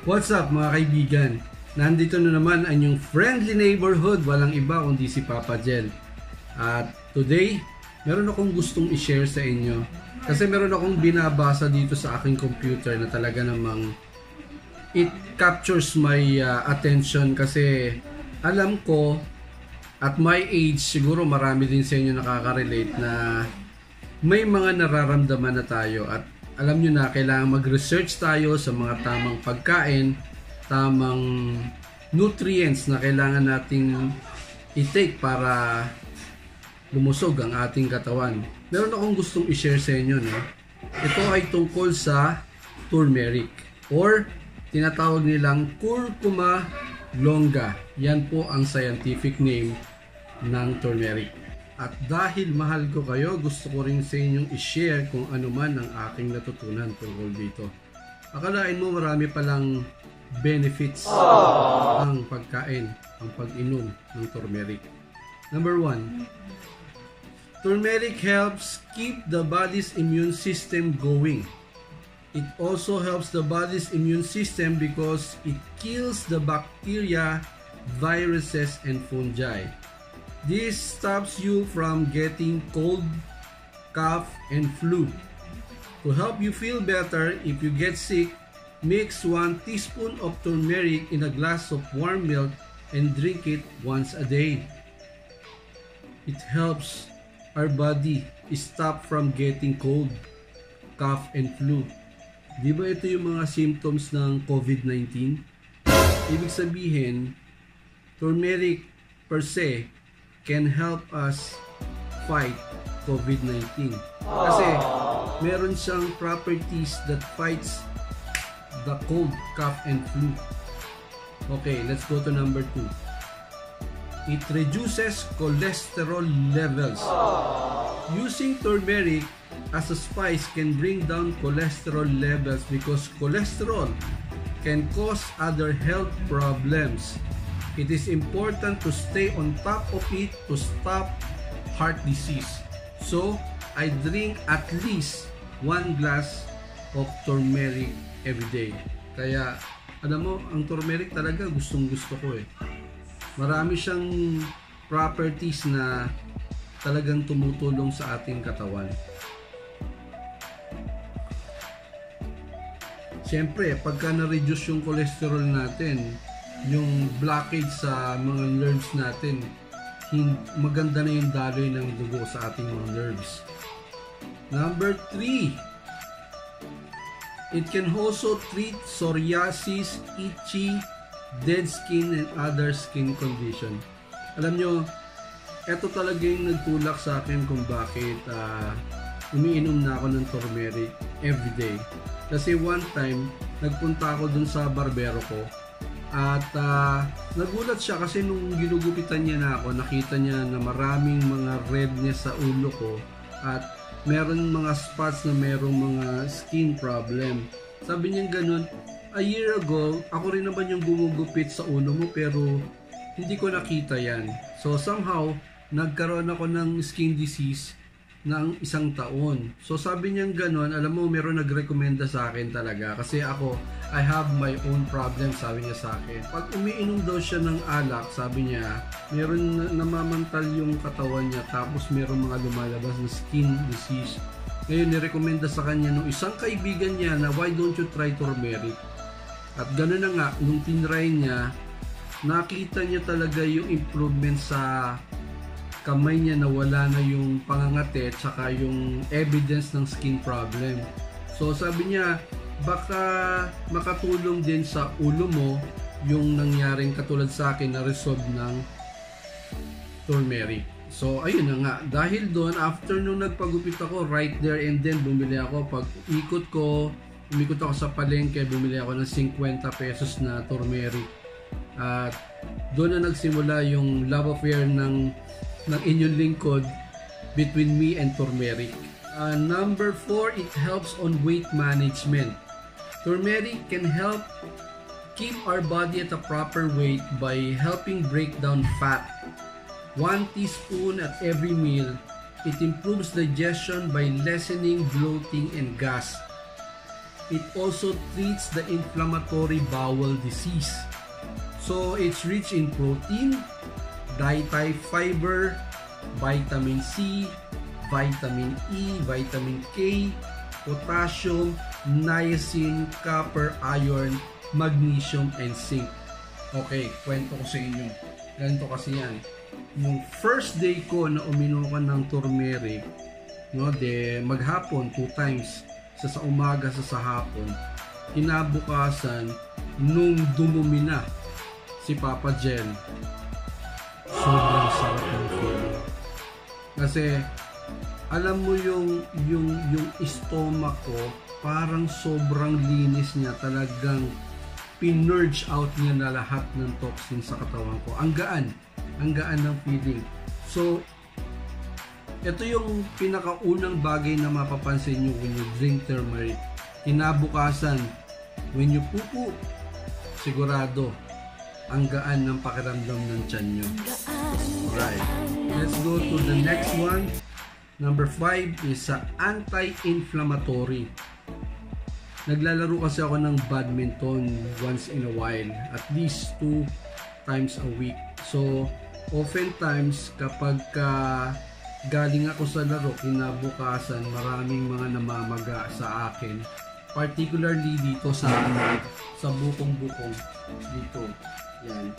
What's up mga kaibigan? Nandito na naman ang yung friendly neighborhood, walang iba kundi si Papa Jel. At today, meron akong gustong i-share sa inyo. Kasi meron akong binabasa dito sa aking computer na talaga namang it captures my attention. Kasi alam ko, at my age, siguro marami din sa inyo nakaka-relate na may mga nararamdaman na tayo. At alam nyo na, kailangan mag-research tayo sa mga tamang pagkain, tamang nutrients na kailangan nating i-take para lumusog ang ating katawan. Meron akong gustong i-share sa inyo. No? Ito ay tungkol sa turmeric or tinatawag nilang curcuma longa. Yan po ang scientific name ng turmeric. At dahil mahal ko kayo, gusto ko rin sa inyong i-share kung ano man ang aking natutunan tungkol dito. Akalain mo marami palang benefits ang pagkain, ang pag-inom ng turmeric. Number 1, turmeric helps keep the body's immune system going. It also helps the body's immune system because it kills the bacteria, viruses, and fungi. This stops you from getting cold, cough, and flu. To help you feel better if you get sick, mix 1 teaspoon of turmeric in a glass of warm milk and drink it once a day. It helps our body stop from getting cold, cough, and flu. Di ba ito yung mga symptoms ng COVID-19? Ibig sabihin, turmeric per se can help us fight COVID-19. Kasi meron siyang properties that fights the cold, cough, and flu. Okay, let's go to number 2. It reduces cholesterol levels. Using turmeric as a spice can bring down cholesterol levels because cholesterol can cause other health problems. It is important to stay on top of it to stop heart disease. So, I drink at least 1 glass of turmeric every day. Kaya, alam mo, ang turmeric talaga gustong gusto ko eh. Marami siyang properties na talagang tumutulong sa ating katawan. Siyempre, pagka na-reduce yung cholesterol natin, yung blockage sa mga nerves natin, maganda na yung daloy ng dugo sa ating mga nerves. Number 3, it can also treat psoriasis, itchy, dead skin, and other skin condition. Alam nyo, eto talaga yung nagtulak sa akin kung bakit umiinom na ako ng turmeric everyday. Kasi one time, nagpunta ako dun sa barbero ko. At nagulat siya kasi nung ginugupitan niya na ako, nakita niya na maraming mga redness sa ulo ko at meron mga spots na merong mga skin problem. Sabi niya ganun, a year ago, ako rin naman yung gumugupit sa ulo mo pero hindi ko nakita yan. So somehow, nagkaroon ako ng skin disease ng 1 taon. So sabi niya ganun, alam mo, meron nagrekomenda sa akin talaga kasi ako, I have my own problem, sabi niya sa akin. Pag umiinom daw siya ng alak, sabi niya, meron namamantal yung katawan niya tapos meron mga lumalabas na skin disease. Ngayon, nirekomenda sa kanya nung isang kaibigan niya na why don't you try turmeric? At gano'n na nga, nung tinry niya, nakita niya talaga yung improvement sa kamay niya na wala na yung pangangate at saka yung evidence ng skin problem. So sabi niya, baka makatulong din sa ulo mo yung nangyaring katulad sa akin na resolve ng turmeric. So ayun na nga, dahil doon after nung nagpagupit ako, right there and then bumili ako. Pag umikot ako sa palengke, bumili ako ng 50 pesos na turmeric. At doon na nagsimula yung love affair ng inyong lingkod between me and turmeric. Number 4, it helps on weight management. Turmeric can help keep our body at a proper weight by helping break down fat. 1 teaspoon at every meal. It improves digestion by lessening bloating and gas. It also treats the inflammatory bowel disease. So it's rich in protein, dietary fiber, vitamin C, vitamin E, vitamin K, potassium, niacin, copper, iron, magnesium, and zinc. Okay, kwento ko sa inyo. Ganito kasi yan. Yung first day ko na uminom ko ng turmeric, no, maghapon 2 times, sa umaga sa hapon, kinabukasan nung dumumi na si Papa Jel, sobrang sarap ng feeling. Kasi alam mo yung stomach ko, parang sobrang linis niya, talagang pinurge out niya na lahat ng toxin sa katawan ko. Ang gaan ng feeling. So ito yung pinakaunang bagay na mapapansin nyo when you drink turmeric. Kinabukasan, when you pupu, sigurado, ang gaan ng pakiramdam ng tiyan nyo. Alright, let's go to the next one. Number 5 is anti-inflammatory. Naglalaro kasi ako ng badminton once in a while, at least 2 times a week. So, oftentimes kapag galing ako sa laro, kinabukasan maraming mga namamaga sa akin, particularly dito sa bukong-bukong dito. Yan.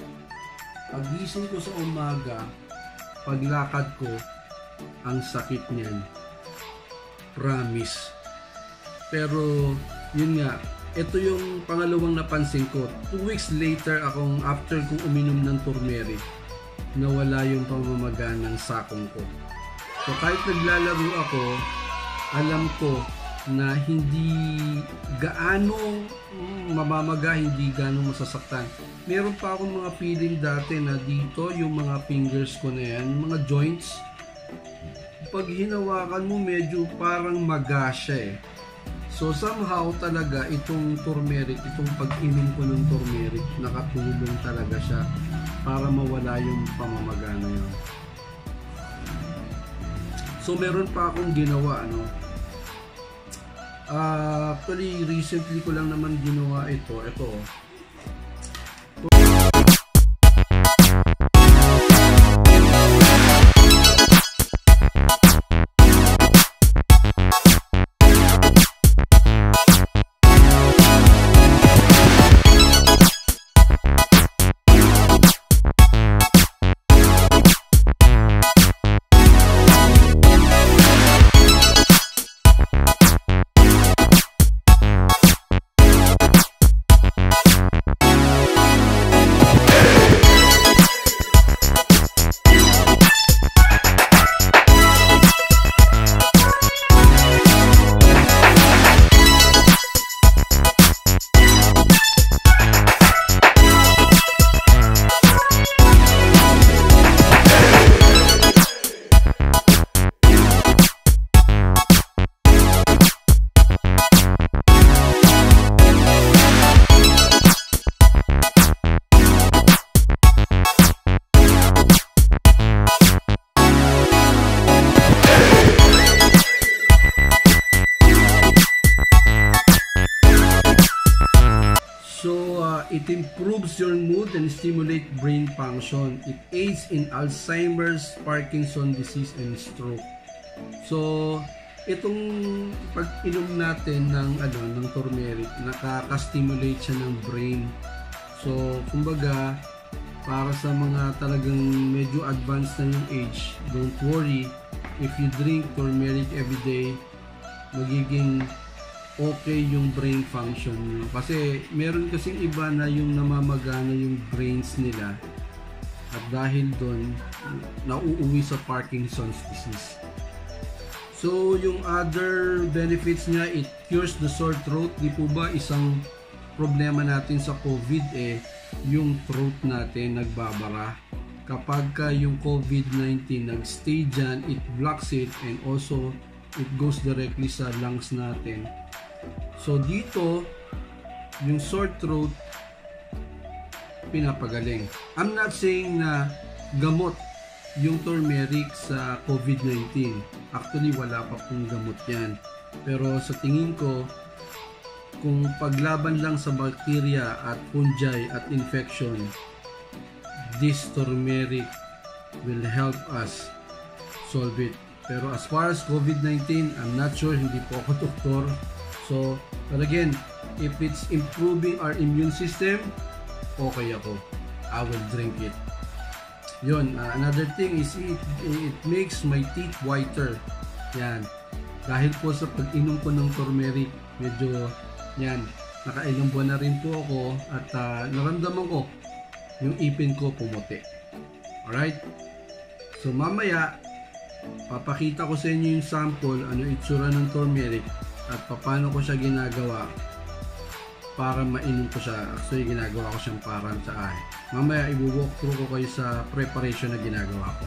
Pagising ko sa umaga, paglakad ko, ang sakit niyan. Promise. Pero yun nga, ito yung pangalawang napansin ko. 2 weeks later after kong uminom ng turmeric, nawala yung pamamaga ng sakong ko. So kahit naglalaro ako, alam ko na hindi gaano mamamaga, hindi gaano masasaktan. Meron pa akong mga feeling dati na dito, yung mga fingers ko na yan, mga joints, pag hinawakan mo medyo parang maga siya eh. So somehow talaga itong turmeric, itong pag-inom ko ng turmeric, nakatulong talaga siya para mawala yung pamamaga na yun. So meron pa akong ginawa, actually recently ko lang naman ginawa ito. It improves your mood and stimulate brain function. It aids in Alzheimer's, Parkinson disease, and stroke. So, itong pag-inom natin ng turmeric, nakaka-stimulate siya ng brain. So, kumbaga, para sa mga talagang medyo advanced na yung age, don't worry. If you drink turmeric every day, magiging okay yung brain function nyo. Kasi meron kasing iba na yung namamagana yung brains nila, at dahil doon nauuwi sa Parkinson's disease. So yung other benefits niya, it cures the sore throat. Di po ba isang problema natin sa COVID yung throat natin nagbabara? Kapag yung COVID-19 nagstay dyan, it blocks it, and also it goes directly sa lungs natin. So dito, yung sore throat, pinapagaling. I'm not saying na gamot yung turmeric sa COVID-19. Actually, wala pa pong gamot yan. Pero sa tingin ko, kung paglaban lang sa bacteria at fungi at infection, this turmeric will help us solve it. Pero as far as COVID-19, I'm not sure, hindi po ako doktor. So, but again, if it's improving our immune system, okay ako. I will drink it. Yun, another thing is it makes my teeth whiter. Yan. Dahil po sa pag-inom ko ng turmeric, medyo, yan, nakailang buwan na rin po ako at naramdaman ko yung ipin ko pumuti. Alright? So, mamaya, papakita ko sa inyo yung sample, ano itsura ng turmeric at paano ko siya ginagawa para mainom ko siya. Actually, ginagawa ko siyang parang sa akin. Mamaya, i-walk through ko kayo sa preparation na ginagawa ko.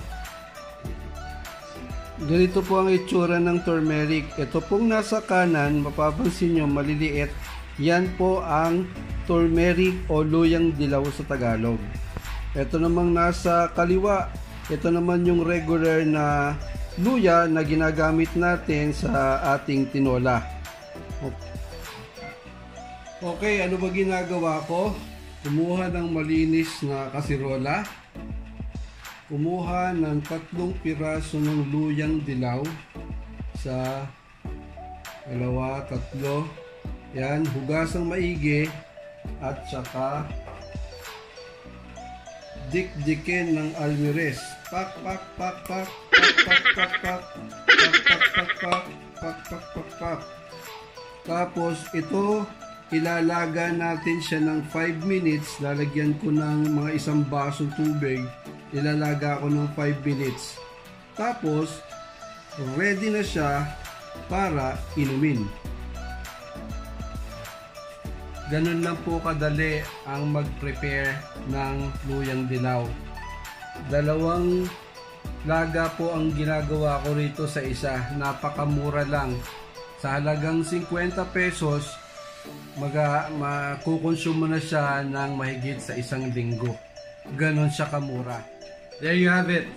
Ganito po ang itsura ng turmeric. Ito pong nasa kanan, mapapansin nyo, maliliit. Yan po ang turmeric o luyang dilaw sa Tagalog. Ito namang nasa kaliwa, ito naman yung regular na luya na ginagamit natin sa ating tinola. Okay, ano ba ginagawa ko? Kumuha ng malinis na kasirola. Kumuha ng 3 piraso ng luyang dilaw sa 2, 3. Yan, hugasang maigi at saka dik-dikin ng almirez. Pak pak pak pak pak pak pak pak pak pak pak pak pak pak pak. Tapos ito ilalaga natin siya ng 5 minutes. Lalagyan ko ng mga 1 basong tubig. Ilalaga ko ng 5 minutes. Tapos ready na siya para inumin. Ganun lang po kadali ang mag-prepare ng luyang dilaw. 2 laga po ang ginagawa ko rito sa isa. Napakamura lang. Sa halagang 50 pesos, makukonsumo na siya ng mahigit sa 1 linggo. Ganun siya kamura. There you have it.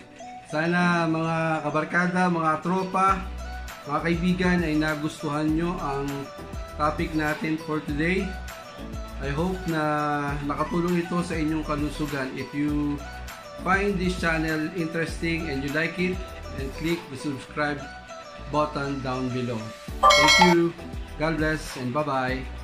Sana mga kabarkada, mga tropa, mga kaibigan ay nagustuhan nyo ang topic natin for today. I hope na nakatulong ito sa inyong kalusugan. If you find this channel interesting and you like it, then click the subscribe button down below. Thank you. God bless and bye-bye.